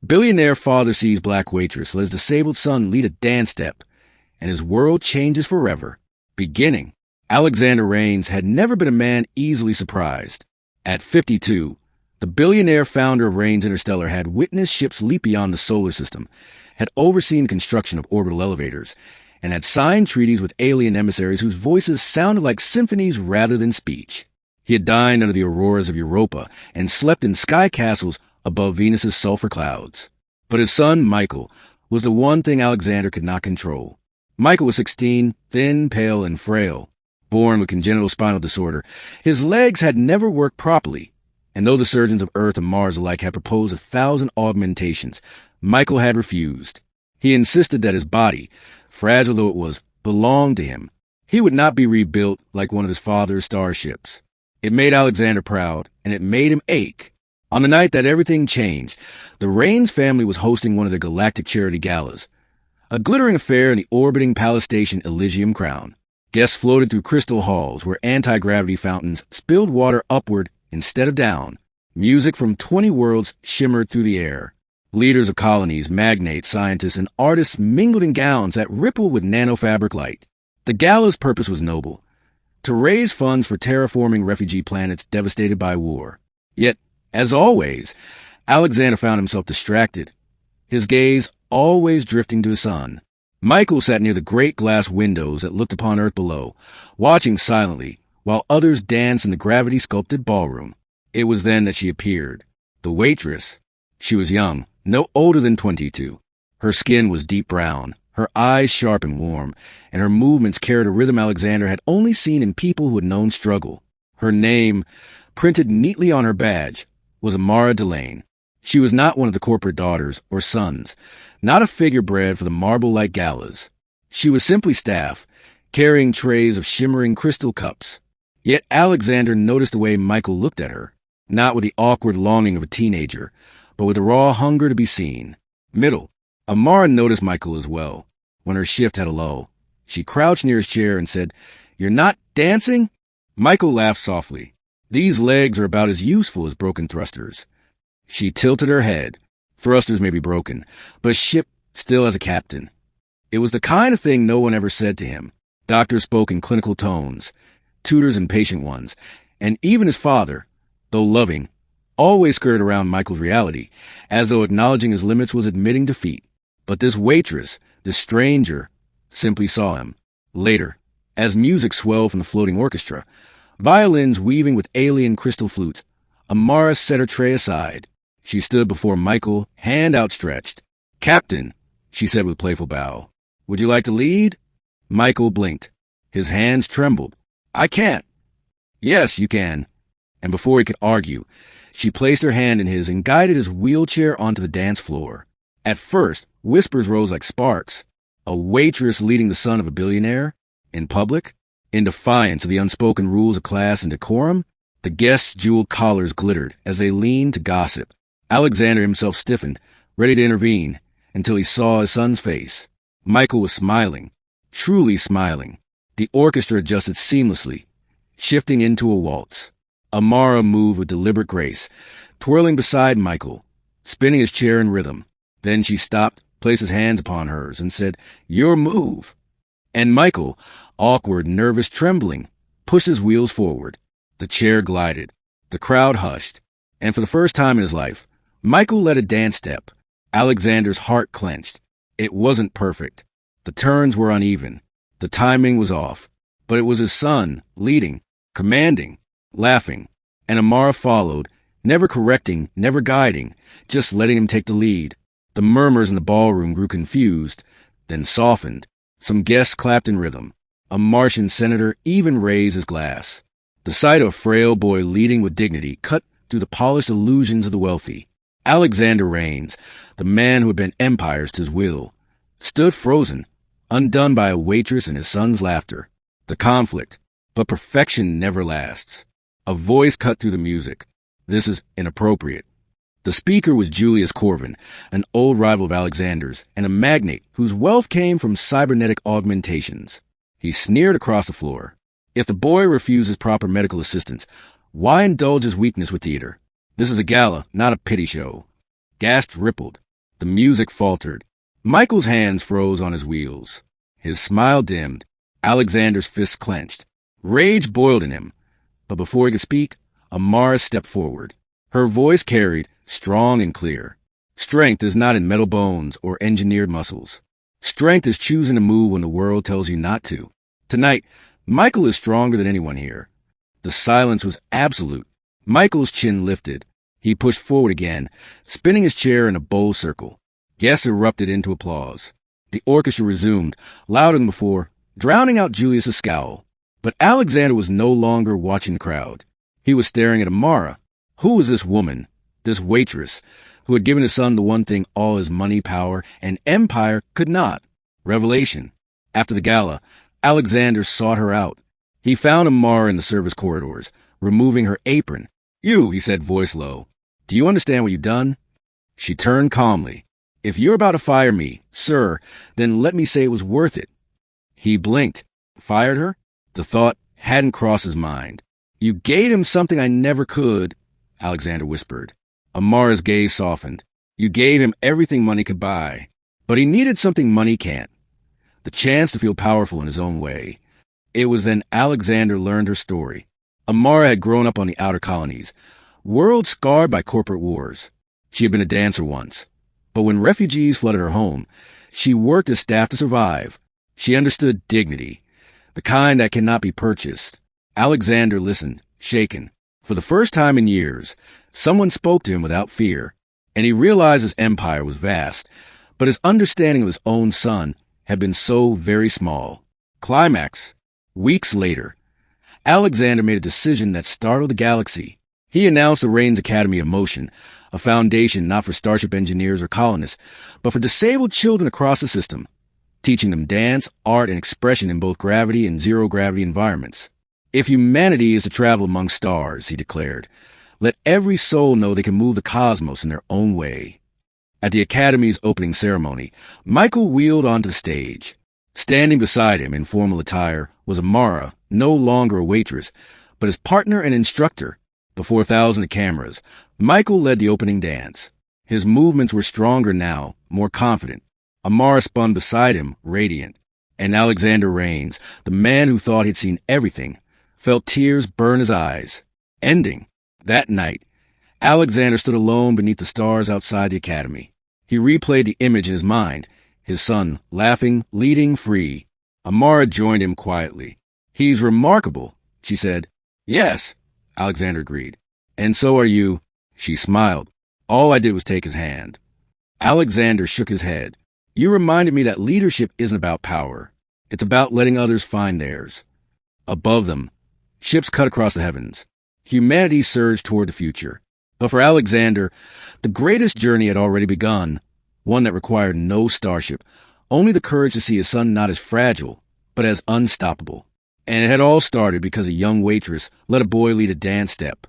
Billionaire father sees black waitress let his disabled son lead a dance step, and his world changes forever. Beginning. Alexander Rains had never been a man easily surprised. At 52, the billionaire founder of Rains Interstellar had witnessed ships leap beyond the solar system, had overseen construction of orbital elevators, and had signed treaties with alien emissaries whose voices sounded like symphonies rather than speech. He had dined under the auroras of Europa and slept in sky castles above Venus's sulfur clouds. But his son, Michael, was the one thing Alexander could not control. Michael was 16, thin, pale, and frail. Born with congenital spinal disorder, his legs had never worked properly, and though the surgeons of Earth and Mars alike had proposed 1,000 augmentations, Michael had refused. He insisted that his body, fragile though it was, belonged to him. He would not be rebuilt like one of his father's starships. It made Alexander proud, and it made him ache. On the night that everything changed, the Rains family was hosting one of their galactic charity galas, a glittering affair in the orbiting palace station Elysium Crown. Guests floated through crystal halls where anti-gravity fountains spilled water upward instead of down. Music from 20 worlds shimmered through the air. Leaders of colonies, magnates, scientists, and artists mingled in gowns that rippled with nanofabric light. The gala's purpose was noble: to raise funds for terraforming refugee planets devastated by war. Yet, as always, Alexander found himself distracted, his gaze always drifting to his son. Michael sat near the great glass windows that looked upon Earth below, watching silently, while others danced in the gravity-sculpted ballroom. It was then that she appeared. The waitress. She was young, no older than 22. Her skin was deep brown, her eyes sharp and warm, and her movements carried a rhythm Alexander had only seen in people who had known struggle. Her name, printed neatly on her badge, was Amara Delane. She was not one of the corporate daughters or sons, not a figure bred for the marble-like galas. She was simply staff, carrying trays of shimmering crystal cups. Yet Alexander noticed the way Michael looked at her, not with the awkward longing of a teenager, but with the raw hunger to be seen. Middle. Amara noticed Michael as well. When her shift had a lull, she crouched near his chair and said, "You're not dancing?" Michael laughed softly. "These legs are about as useful as broken thrusters." She tilted her head. Thrusters may be broken, but ship still as a captain. It was the kind of thing no one ever said to him. Doctors spoke in clinical tones, tutors in patient ones, and even his father, though loving, always skirted around Michael's reality, as though acknowledging his limits was admitting defeat. But this waitress, this stranger, simply saw him. Later, as music swelled from the floating orchestra, violins weaving with alien crystal flutes, Amara set her tray aside. She stood before Michael, hand outstretched. "Captain," she said with playful bow, "would you like to lead?" Michael blinked. His hands trembled. "I can't." "Yes, you can." And before he could argue, she placed her hand in his and guided his wheelchair onto the dance floor. At first, whispers rose like sparks. A waitress leading the son of a billionaire? In public? In defiance of the unspoken rules of class and decorum? The guests' jeweled collars glittered as they leaned to gossip. Alexander himself stiffened, ready to intervene, until he saw his son's face. Michael was smiling, truly smiling. The orchestra adjusted seamlessly, shifting into a waltz. Amara moved with deliberate grace, twirling beside Michael, spinning his chair in rhythm. Then she stopped, placed his hands upon hers, and said, "Your move." And Michael, awkward, nervous, trembling, pushed his wheels forward. The chair glided. The crowd hushed. And for the first time in his life, Michael led a dance step. Alexander's heart clenched. It wasn't perfect. The turns were uneven. The timing was off. But it was his son, leading, commanding, laughing. And Amara followed, never correcting, never guiding, just letting him take the lead. The murmurs in the ballroom grew confused, then softened. Some guests clapped in rhythm. A Martian senator even raised his glass. The sight of a frail boy leading with dignity cut through the polished illusions of the wealthy. Alexander Rains, the man who had bent empires to his will, stood frozen, undone by a waitress and his son's laughter. The conflict, but perfection never lasts. A voice cut through the music. "This is inappropriate." The speaker was Julius Corvin, an old rival of Alexander's, and a magnate whose wealth came from cybernetic augmentations. He sneered across the floor. If the boy refuses proper medical assistance, why indulge his weakness with theater? This is a gala, not a pity show. Gasps rippled. The music faltered. Michael's hands froze on his wheels. His smile dimmed. Alexander's fists clenched. Rage boiled in him. But before he could speak, Amara stepped forward. Her voice carried, strong and clear. Strength is not in metal bones or engineered muscles. Strength is choosing to move when the world tells you not to. Tonight, Michael is stronger than anyone here. The silence was absolute. Michael's chin lifted. He pushed forward again, spinning his chair in a bold circle. Guests erupted into applause. The orchestra resumed, louder than before, drowning out Julius's scowl. But Alexander was no longer watching the crowd. He was staring at Amara. Who was this woman, this waitress, who had given his son the one thing all his money, power, and empire could not? Revelation. After the gala, Alexander sought her out. He found Amara in the service corridors, removing her apron. "You," he said, voice low. "Do you understand what you've done?" She turned calmly. "If you're about to fire me, sir, then let me say it was worth it." He blinked. Fired her? The thought hadn't crossed his mind. "You gave him something I never could," Alexander whispered. Amara's gaze softened. "You gave him everything money could buy. But he needed something money can't. The chance to feel powerful in his own way." It was then Alexander learned her story. Amara had grown up on the outer colonies, worlds scarred by corporate wars. She had been a dancer once. But when refugees flooded her home, she worked as staff to survive. She understood dignity, the kind that cannot be purchased. Alexander listened, shaken. For the first time in years, someone spoke to him without fear, and he realized his empire was vast, but his understanding of his own son had been so very small. Climax. Weeks later, Alexander made a decision that startled the galaxy. He announced the Rains Academy of Motion, a foundation not for starship engineers or colonists, but for disabled children across the system, teaching them dance, art, and expression in both gravity and zero-gravity environments. "If humanity is to travel among stars," he declared, "let every soul know they can move the cosmos in their own way." At the Academy's opening ceremony, Michael wheeled onto the stage. Standing beside him in formal attire was Amara, no longer a waitress, but his partner and instructor. Before thousands of cameras, Michael led the opening dance. His movements were stronger now, more confident. Amara spun beside him, radiant. And Alexander Rains, the man who thought he'd seen everything, felt tears burn his eyes. Ending. That night, Alexander stood alone beneath the stars outside the academy. He replayed the image in his mind, his son laughing, leading, free. Amara joined him quietly. "He's remarkable," she said. "Yes," Alexander agreed. "And so are you." She smiled. "All I did was take his hand." Alexander shook his head. "You reminded me that leadership isn't about power. It's about letting others find theirs." Above them, ships cut across the heavens. Humanity surged toward the future. But for Alexander, the greatest journey had already begun, one that required no starship, only the courage to see his son not as fragile, but as unstoppable. And it had all started because a young waitress let a boy lead a dance step.